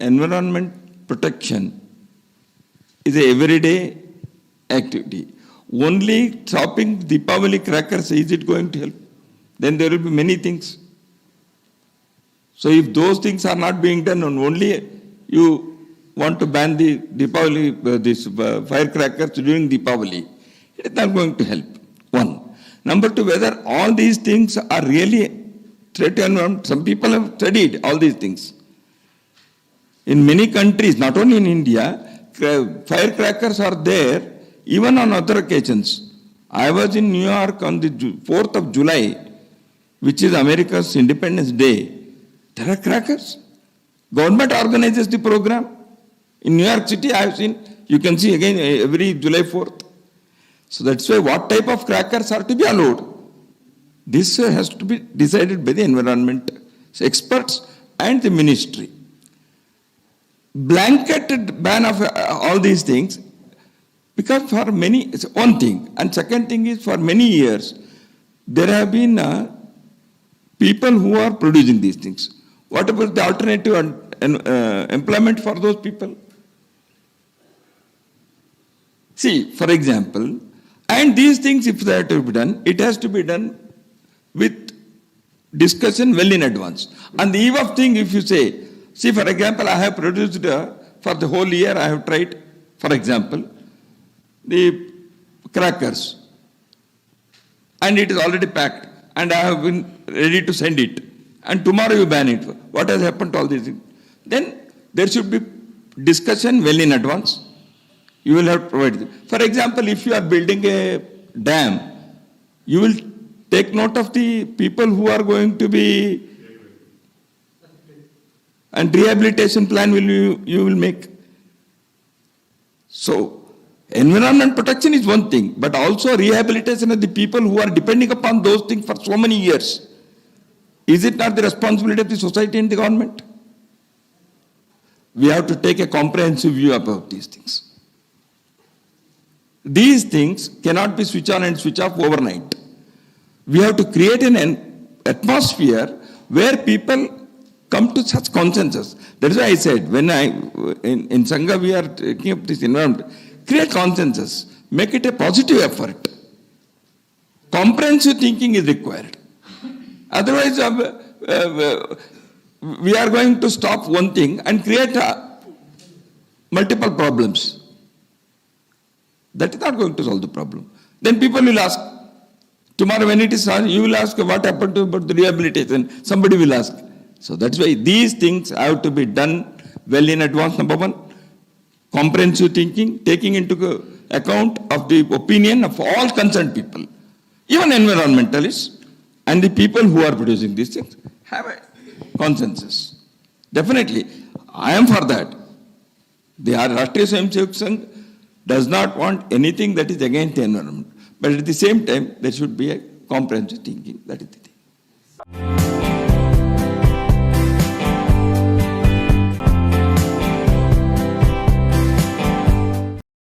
environment protection is a everyday activity. Only stopping Deepavali crackers, is it going to help? Then there will be many things. So if those things are not being done, and only you want to ban the Deepavali, firecrackers during Deepavali, it is not going to help. One. Number two, whether all these things are really threat to environment. Some people have studied all these things. In many countries, not only in India, firecrackers are there even on other occasions. I was in New York on the 4th of July, which is America's Independence Day. There are crackers. Government organizes the program. In New York City, I have seen, you can see again every July 4th. So that's why what type of crackers are to be allowed. This has to be decided by the environment experts and the ministry. Blanket ban of all these things, because for many, it's one thing. And second thing is, for many years, there have been people who are producing these things. What about the alternative employment for those people? See, for example, and these things, if they are to be done, it has to be done with discussion well in advance. On the eve of thing, if you say, see, for example, I have produced for the whole year, I have tried, for example, the crackers, and it is already packed, and I have been ready to send it, and tomorrow you ban it. What has happened to all these things? Then there should be discussion well in advance. You will have to provide it. For example, if you are building a dam, you will take note of the people who are going to be, and rehabilitation plan you will make. So, environment protection is one thing, but also rehabilitation of the people who are depending upon those things for so many years. Is it not the responsibility of the society and the government? We have to take a comprehensive view about these things. These things cannot be switch on and switch off overnight. We have to create an atmosphere where people come to such consensus. That is why I said, when in Sangha we are taking up this environment, create consensus, make it a positive effort. Comprehensive thinking is required. Otherwise, we are going to stop one thing and create multiple problems. That is not going to solve the problem. Then people will ask, tomorrow when it is solved, you will ask what happened to about the rehabilitation. Somebody will ask. So that's why these things have to be done well in advance, number one. Comprehensive thinking, taking into account of the opinion of all concerned people, even environmentalists and the people who are producing these things, have a consensus. Definitely, I am for that. The Rashtriya Swayamsevak Sangh does not want anything that is against the environment. But at the same time, there should be a comprehensive thinking. That is the thing.